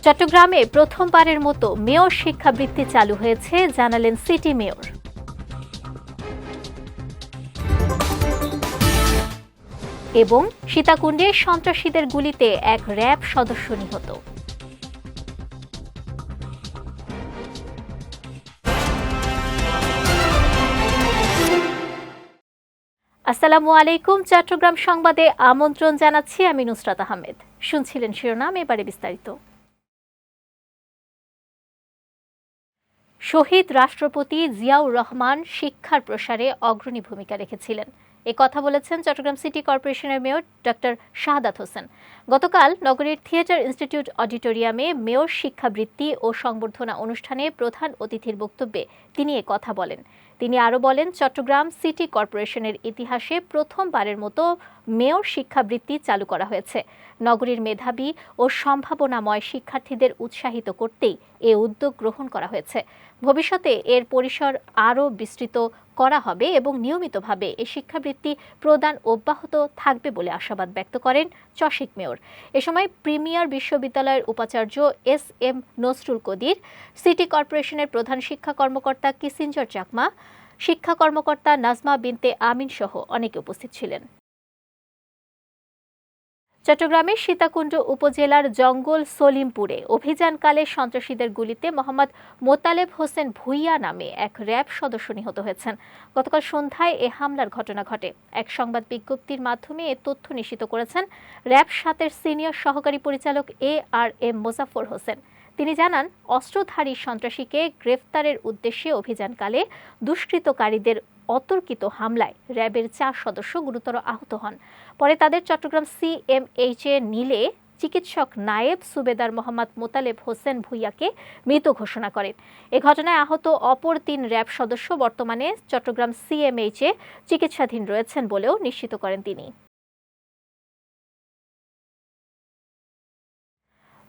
চট্টগ্রামে প্রথমবারের মতো মেয়র শিক্ষাবৃত্তি চালু হয়েছে, জানালেন সিটি মেয়র। এবং সীতাকুণ্ডে সন্ত্রাসীদের গুলিতে এক র্যাব সদস্য নিহত। আসসালামু আলাইকুম। চট্টগ্রাম সংবাদে আমন্ত্রণ জানাচ্ছি আমি নুসরাত আহমেদ। শুনছিলেন শিরোনাম, এবারে বিস্তারিত। শহীদ রাষ্ট্রপতি জিয়াউর রহমান শিক্ষার প্রসারে অগ্রণী ভূমিকা রেখেছিলেন, এ কথা বলেছেন চট্টগ্রাম সিটি কর্পোরেশনের মেয়র ডক্টর শাহাদাত হোসেন। গতকাল নগরীর থিয়েটার ইনস্টিটিউট অডিটোরিয়ামে মেয়র শিক্ষাবৃত্তি ও সংবর্ধনা অনুষ্ঠানে প্রধান অতিথির বক্তব্যে তিনি এ কথা বলেন। তিনি আরও বলেন, চট্টগ্রাম সিটি কর্পোরেশনের ইতিহাসে প্রথমবারের মতো মেয়র শিক্ষাবৃত্তি চালু করা হয়েছে। নগরীর মেধাবী ও সম্ভাবনাময় শিক্ষার্থীদের উৎসাহিত করতেই এ উদ্যোগ গ্রহণ করা হয়েছে। ভবিষ্যতে এর পরিসর আরও বিস্তৃত করা হবে এবং নিয়মিতভাবে এ শিক্ষাবৃত্তি প্রদান অব্যাহত থাকবে বলে আশাবাদ ব্যক্ত করেন চশিক মেয়র। এ সময় প্রিমিয়ার বিশ্ববিদ্যালয়ের উপাচার্য এস.এম. নসরুল কদির, সিটি কর্পোরেশনের প্রধান শিক্ষা কর্মকর্তা কিসিঞ্জার চাকমা, শিক্ষা কর্মকর্তা নাজমা বিনতে আমিন সহ অনেকে উপস্থিত ছিলেন। চট্টগ্রামের সীতাকুণ্ড উপজেলার জঙ্গল সলিমপুরে অভিযানকালে সন্ত্রাসীদের গুলিতে মোহাম্মদ মোতালেব হোসেন ভুইয়া নামে এক র্যাব সদস্য নিহত হয়েছেন। গতকাল সন্ধ্যায় এ হামলার ঘটনা ঘটে। এক সংবাদ বিজ্ঞপ্তির মাধ্যমে এ তথ্য নিশ্চিত করেছেন র্যাব ৭-এর সিনিয়র সহকারী পরিচালক ARM মোজাফফর হোসেন। তিনি জানান, অস্ত্রধারী সন্ত্রাসীকে গ্রেফতারের উদ্দেশ্যে অভিযানকালে দুষ্কৃতকারীদের অতর্কিত হামলায় র্যাবের ৪ সদস্য গুরুতর আহত হন। পরে তাদের চট্টগ্রাম CMH-এ নিলে চিকিৎসক নায়েব সুবেদার মোহাম্মদ মোতালেব হোসেন ভুইয়াকে মৃত ঘোষণা করেন। এ ঘটনায় আহত অপর ৩ র্যাব সদস্য বর্তমানে চট্টগ্রাম CMH-এ চিকিৎসাধীন রয়েছেন বলেও নিশ্চিত করেন তিনি।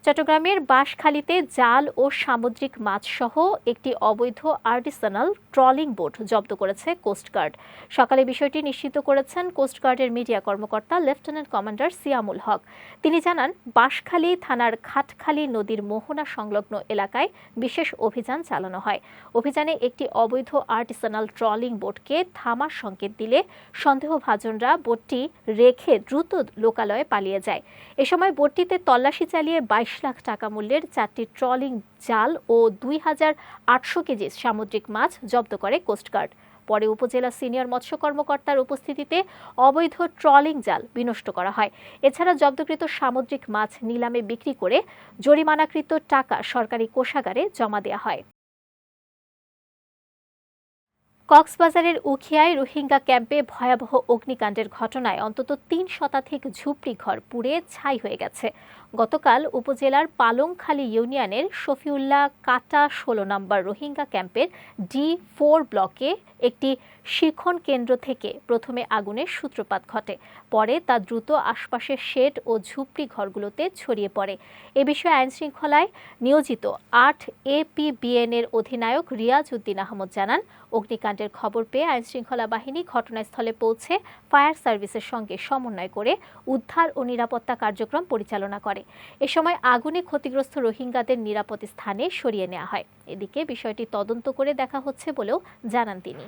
চট্টগ্রামের বাঁশখালীতে জাল ও সামুদ্রিক মাছসহ একটি অবৈধ আর্টিসানাল ট্রলিং বোট জব্দ করেছে কোস্টগার্ড। সকালে বিষয়টি নিশ্চিত করেছেন কোস্টগার্ডের মিডিয়া কর্মকর্তা লেফটেন্যান্ট কমান্ডার সিয়ামুল হক। তিনি জানান, বাঁশখালী থানার খাটখালী নদীর মোহনা সংলগ্ন এলাকায় বিশেষ অভিযান চালানো হয়। অভিযানে একটি অবৈধ আর্টিসানাল ট্রলিং বোটকে থামার সংকেত দিলে সন্দেহভাজনরা বোটটি রেখে দ্রুত লোকালয়ে পালিয়ে যায়। এ সময় বোটটিতে তল্লাশি চালিয়ে 22 লাখ টাকা মূল্যের 4টি ট্রলিং জাল ও 2800 কেজি সামুদ্রিক মাছ জব্দ করে কোস্টগার্ড। পরে উপজেলা সিনিয়র মৎস্য কর্মকর্তার উপস্থিতিতে অবৈধ ট্রলিং জাল বিনষ্ট করা হয়। এছাড়া জব্দকৃত সামুদ্রিক মাছ নিলামে বিক্রি করে জরিমানাকৃত টাকা সরকারি কোষাগারে জমা দেওয়া হয়। কক্সবাজারের উখিয়ায় রোহিঙ্গা ক্যাম্পে ভয়াবহ অগ্নিকাণ্ডের ঘটনায় অন্তত 3 শতাধিক ঝুপড়ি ঘর পুড়ে ছাই হয়ে গেছে। গতকাল উপজেলার পালংখালী ইউনিয়নের শফিউল্লাহ কাটা 16 নম্বর রোহিঙ্গা ক্যাম্পের D4 ব্লকে একটি শিখন কেন্দ্র থেকে প্রথমে আগুনের সূত্রপাত ঘটে। পরে তা দ্রুত আশপাশের শেড ও ঝুপড়ি ঘরগুলোতে ছড়িয়ে পড়ে। এ বিষয়ে আইনশৃঙ্খলায় নিয়োজিত 8 APBN-এর অধিনায়ক রিয়াজ উদ্দিন আহমদ জানান, অগ্নিকাণ্ডের খবর পেয়ে আইনশৃঙ্খলা বাহিনী ঘটনাস্থলে পৌঁছে ফায়ার সার্ভিসের সঙ্গে সমন্বয় করে উদ্ধার ও নিরাপত্তা কার্যক্রম পরিচালনা করে। এ সময় আগুনে ক্ষতিগ্রস্ত রোহিঙ্গাদের নিরাপদ স্থানে সরিয়ে নেওয়া হয়। এদিকে বিষয়টি তদন্ত করে দেখা হচ্ছে বলেও জানান তিনি।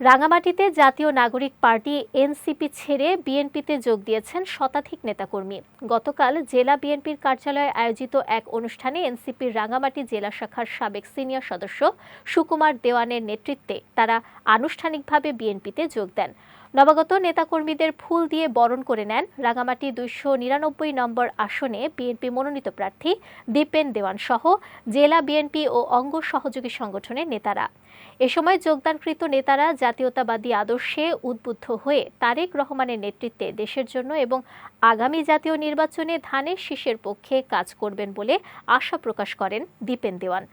রাঙামাটিতে জাতীয় নাগরিক পার্টি NCP ছেড়ে বিএনপিতে যোগ দিয়েছেন শতাধিক নেতাকর্মী। গতকাল জেলা বিএনপির কার্যালয়ে আয়োজিত এক অনুষ্ঠানে এনসিপির রাঙামাটি জেলা শাখার সাবেক সিনিয়র সদস্য সুকুমার দেওয়ানের নেতৃত্বে তারা আনুষ্ঠানিকভাবে বিএনপিতে যোগ দেন। নবাগত নেতাকর্মীদের ফুল দিয়ে বরণ করে নেন রাঙামাটি 299 নম্বর আসনে বিএনপি মনোনীত প্রার্থী দীপেন দেওয়ান সহ জেলা বিএনপি ও অঙ্গ সহযোগী সংগঠনের নেতারা। এ সময় যোগদানকৃত নেতারা জাতীয়তাবাদী আদর্শে উদ্বুদ্ধ হয়ে তারেক রহমানের নেতৃত্বে দেশের জন্য এবং আগামী জাতীয় নির্বাচনে ধানের শীষের পক্ষে কাজ করবেন বলে আশা প্রকাশ করেন দীপেন দেওয়ান।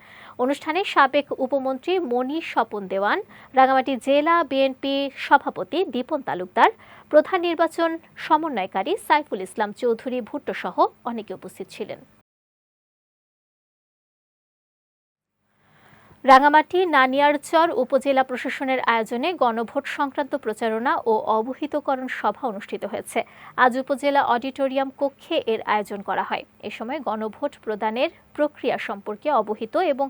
অনুষ্ঠানে সাবেক উপমন্ত্রী মনির স্বপন দেওয়ান, রাঙামাটি জেলা বিএনপি সভাপতি দীপন তালুকদার, প্রধান নির্বাচন সমন্বয়কারী সাইফুল ইসলাম চৌধুরী ভুট্টো সহ অনেকে উপস্থিত ছিলেন। রাঙামাটি নানিয়ারচর উপজেলা প্রশাসনের আয়োজনে গণভোট সংক্রান্ত প্রচারণা ও অবহিতকরণ সভা অনুষ্ঠিত হয়েছে। আজ উপজেলা অডিটোরিয়াম কক্ষে এর আয়োজন করা হয়। এ সময় গণভোট প্রদানের প্রক্রিয়া সম্পর্কে অবহিত এবং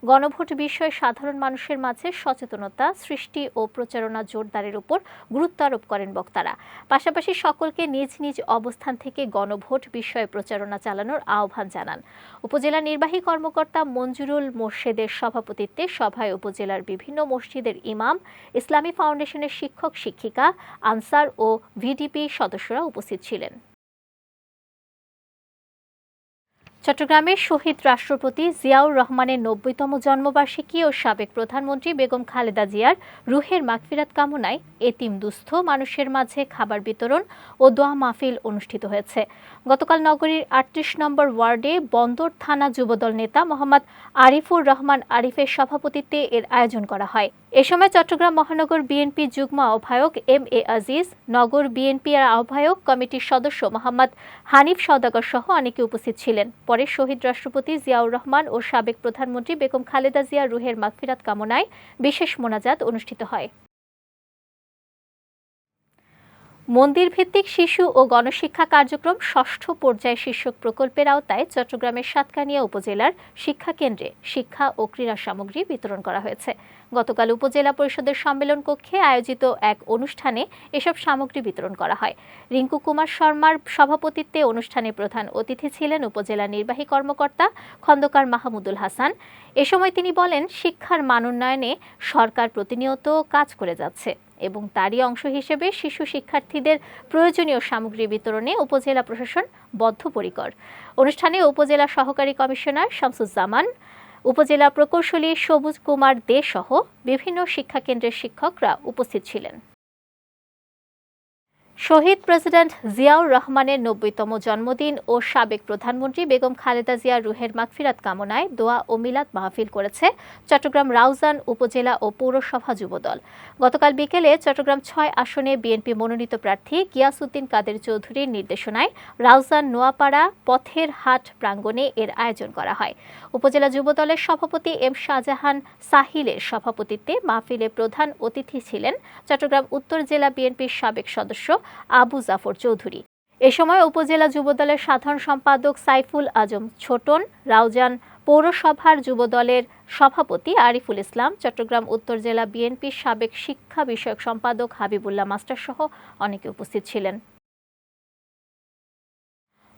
গণভোট বিষয়ে সাধারণ মানুষের মাঝে সচেতনতা সৃষ্টি ও প্রচারণা জোরদারের উপর গুরুত্ব আরোপ করেন বক্তারা। পাশাপাশি সকলকে নিজ নিজ অবস্থান থেকে গণভোট বিষয়ে প্রচারণা চালানোর আহ্বান জানান। উপজেলা নির্বাহী কর্মকর্তা মঞ্জুরুল মোর্শেদের সভাপতিত্বে সভায় উপজেলার বিভিন্ন মসজিদের ইমাম, ইসলামী ফাউন্ডেশনের শিক্ষক শিক্ষিকা, আনসার ও ভিডিপি সদস্যরা উপস্থিত ছিলেন। চট্টগ্রামের শহীদ রাষ্ট্রপতি জিয়াউর রহমানের ৯০তম জন্মবার্ষিকী ও সাবেক প্রধানমন্ত্রী বেগম খালেদা জিয়ার রুহের মাগফিরাত কামনায় এতিম দুস্থ মানুষের মাঝে খাবার বিতরণ ও দোয়া মাহফিল অনুষ্ঠিত হয়েছে। গতকাল নগরীর ৩৮ নম্বর ওয়ার্ডে বন্দর থানা যুবদল নেতা মোহাম্মদ আরিফুর রহমান আরিফের সভাপতিত্বে এর আয়োজন করা হয়। এ সময় চট্টগ্রাম মহানগর বিএনপি যুগ্ম আহ্বায়ক এম.এ. আজিজ, নগর বিএনপি আহ্বায়ক কমিটির সদস্য মোহাম্মদ হানিফ সওদাগর সহ অনেকে উপস্থিত ছিলেন। পরে শহীদ রাষ্ট্রপতি জিয়াউর রহমান ও সাবেক প্রধানমন্ত্রী বেগম খালেদা জিয়ার রুহের মাগফিরাত কামনায় বিশেষ মোনাজাত অনুষ্ঠিত হয়। মন্দির ভিত্তিক শিশু ও গণশিক্ষা কার্যক্রম ষষ্ঠ পর্যায় শীর্ষক প্রকল্পের আওতায় চট্টগ্রামের সাতকানিয়া উপজেলার শিক্ষা কেন্দ্রে শিক্ষা ও ক্রীড়া সামগ্রী বিতরণ করা হয়েছে। গতকাল উপজেলা পরিষদের সম্মেলন কক্ষে আয়োজিত এক অনুষ্ঠানে এসব সামগ্রী বিতরণ করা হয়। রিঙ্কু কুমার শর্মার সভাপতিত্বে অনুষ্ঠানে প্রধান অতিথি ছিলেন উপজেলা নির্বাহী কর্মকর্তা খন্দকার মাহমুদুল হাসান। এ সময় তিনি বলেন, শিক্ষার মান উন্নয়নে সরকার প্রতিনিয়ত কাজ করে যাচ্ছে এবং তারই অংশ হিসেবে শিশু শিক্ষার্থীদের প্রয়োজনীয় সামগ্রী বিতরণে উপজেলা প্রশাসন বদ্ধপরিকর। অনুষ্ঠানে উপজেলা সহকারী কমিশনার শামসুজ্জামান, উপজেলা প্রকৌশলী সবুজ কুমার দে সহ বিভিন্ন শিক্ষা কেন্দ্রের শিক্ষকরা উপস্থিত ছিলেন। শহীদ প্রেসিডেন্ট জিয়াউর রহমানের ৯০তম জন্মদিন ও সাবেক প্রধানমন্ত্রী বেগম খালেদা জিয়ার রুহের মাগফিরাত কামনায় দোয়া ও মিলাদ মাহফিল করেছে চট্টগ্রাম রাউজান উপজেলা ও পৌরসভা যুবদল। গতকাল বিকেলে চট্টগ্রাম ৬ আসনে বিএনপি মনোনীত প্রার্থী গিয়াসউদ্দিন কাদের চৌধুরীর নির্দেশনায় রাউজান নোয়াপাড়া পথের হাট প্রাঙ্গণে এর আয়োজন করা হয়। উপজেলা যুবদলের সভাপতি এম শাহজাহান সাহিলের সভাপতিত্বে মাহফিলে প্রধান অতিথি ছিলেন চট্টগ্রাম উত্তর জেলা বিএনপির সাবেক সদস্য আবু জাফর চৌধুরী। এ সময় উপজেলা যুবদলের সাধারণ সম্পাদক সাইফুল আজম ছোটন, রাউজান পৌরসভার যুবদলের সভাপতি আরিফুল ইসলাম, চট্টগ্রাম উত্তর জেলা বিএনপির সাবেক শিক্ষা বিষয়ক সম্পাদক হাবিবুল্লাহ মাস্টার সহ অনেকে উপস্থিত ছিলেন।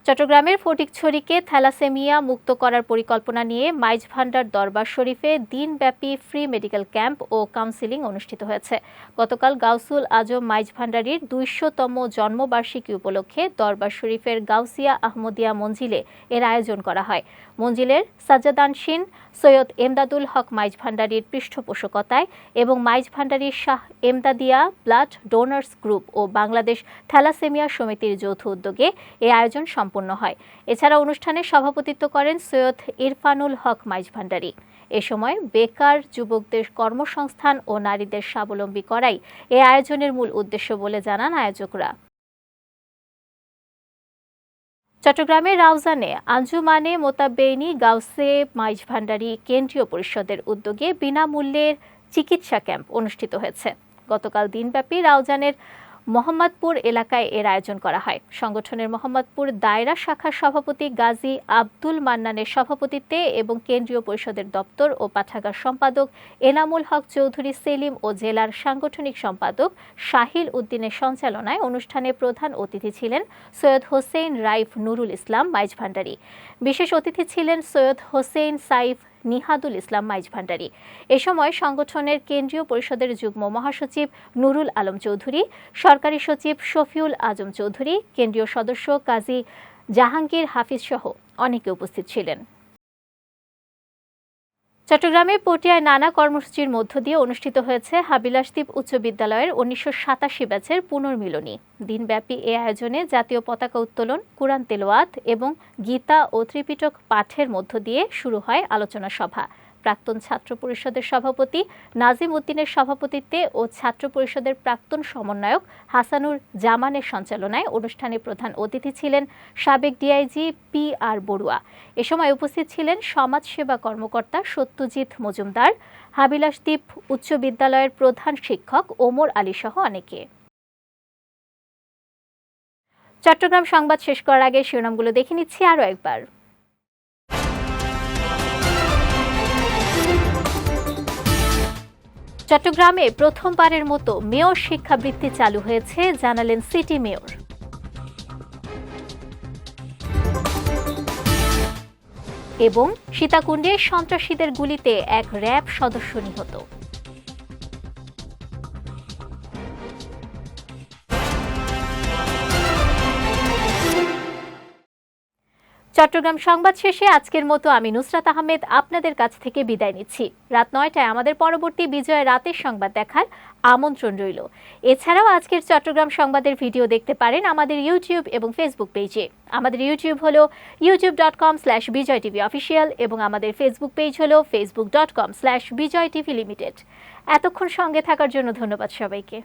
চট্টগ্রামের ফটিকছড়িকে থ্যালাসেমিয়া মুক্ত করার পরিকল্পনা নিয়ে মাইজভান্ডার দরবার শরীফে দিনব্যাপী ফ্রি মেডিকেল ক্যাম্প ও কাউন্সেলিং অনুষ্ঠিত হয়েছে। গতকাল গাউসুল আজম মাইজভান্ডারির ২০০তম জন্মবার্ষিকী উপলক্ষে দরবার শরীফের গাউসিয়া আহমদিয়া মঞ্জিলে এর আয়োজন করা হয়। মঞ্জিলের সাজ্জাদানশীন সৈয়দ এমদাদুল হক মাইজভান্ডারির পৃষ্ঠপোষকতায় এবং মাইজভান্ডারির Shah Emdadia blood donors group ও বাংলাদেশ থ্যালাসেমিয়া সমিতির যৌথ উদ্যোগে এ আয়োজন সম্পন্ন হয়। এছাড়া অনুষ্ঠানে সভাপতিত্ব করেন সৈয়দ ইরফানুল হক মাইজভান্ডারি। এ সময় বেকার যুবকদের কর্মসংস্থান ও নারীদের স্বাবলম্বী করাই এ আয়োজনের মূল উদ্দেশ্য বলে জানান আয়োজকরা। চট্টগ্রামের রাউজানে আঞ্জুমানে মোতাবেইনি গাউসে মাইজভান্ডারি কেন্দ্রীয় পরিষদের উদ্যোগে বিনামূল্যের চিকিৎসা ক্যাম্প অনুষ্ঠিত হয়েছে। গতকাল দিনব্যাপী রাউজানের মোহাম্মদপুর এলাকায় এর আয়োজন করা হয়। সংগঠনের মোহাম্মদপুর দায়রা শাখার সভাপতি গাজী আব্দুল মান্নানের সভাপতিত্বে এবং কেন্দ্রীয় পরিষদের দপ্তর ও পাঠাগার সম্পাদক এনামুল হক চৌধুরী সেলিম ও জেলার সাংগঠনিক সম্পাদক শাহিল উদ্দিনের সঞ্চালনায় অনুষ্ঠানে প্রধান অতিথি ছিলেন সৈয়দ হোসেন রাইফ নুরুল ইসলাম মাইজভান্ডারি। বিশেষ অতিথি ছিলেন সৈয়দ হোসেন সাইফ নিহাদুল ইসলাম মাইজভান্ডারি। এ সময় সংগঠনের কেন্দ্রীয় পরিষদের যুগ্ম মহাসচিব নুরুল আলম চৌধুরী, সরকারি সচিব শফিউল আজম চৌধুরী, কেন্দ্রীয় সদস্য কাজী জাহাঙ্গীর হাফিজ সহ অনেকে উপস্থিত ছিলেন। চট্টগ্রামে পটিয়ায় নানা কর্মসূচির মধ্য দিয়ে অনুষ্ঠিত হয়েছে হাবিলাসদ্বীপ উচ্চ বিদ্যালয়ের ১৯৮৭ ব্যাচের পুনর্মিলনী। দিনব্যাপী এ আয়োজনে জাতীয় পতাকা উত্তোলন, কুরআন তেলাওয়াত এবং গীতা ও ত্রিপিটক পাঠের মধ্য দিয়ে শুরু হয় আলোচনা সভা। প্রাক্তন ছাত্র পরিষদের সভাপতি নাজিম উদ্দিনের সভাপতিত্বে ও ছাত্র পরিষদের প্রাক্তন সমন্বয়ক হাসানুর জামানের সঞ্চালনায় অনুষ্ঠানে প্রধান অতিথি ছিলেন সাবেক ডিআইজি PR বড়ুয়া। এ সময় উপস্থিত ছিলেন সমাজসেবা কর্মকর্তা সত্যজিৎ মজুমদার, হাবিলাসদ্বীপ উচ্চ বিদ্যালয়ের প্রধান শিক্ষক ওমর আলী সহ অনেকে। চট্টগ্রাম সংবাদ শেষ করার আগে শিরোনামগুলো দেখে নিচ্ছি আরও একবার। চট্টগ্রামে প্রথমবারের মতো মেয়র শিক্ষাবৃত্তি চালু হয়েছে, জানালেন সিটি মেয়র। এবং সীতাকুণ্ডে সন্ত্রাসীদের গুলিতে এক র্যাব সদস্য নিহত। চট্টগ্রাম সংবাদ শেষে আজকের মতো আমি নুসরাত আহমেদ আপনাদের কাছ থেকে বিদায় নিচ্ছি। রাত 9টায় আমাদের পরবর্তী বিজয় রাতের সংবাদ দেখার আমন্ত্রণ রইল। এছাড়াও আজকের চট্টগ্রাম সংবাদের ভিডিও দেখতে পারেন আমাদের ইউটিউব এবং ফেসবুক পেজে। আমাদের ইউটিউব হলো youtube.com/BJTVOfficial এবং আমাদের ফেসবুক পেজ হলো facebook.com/BJTVLimited। এতক্ষণ সঙ্গে থাকার জন্য ধন্যবাদ সবাইকে।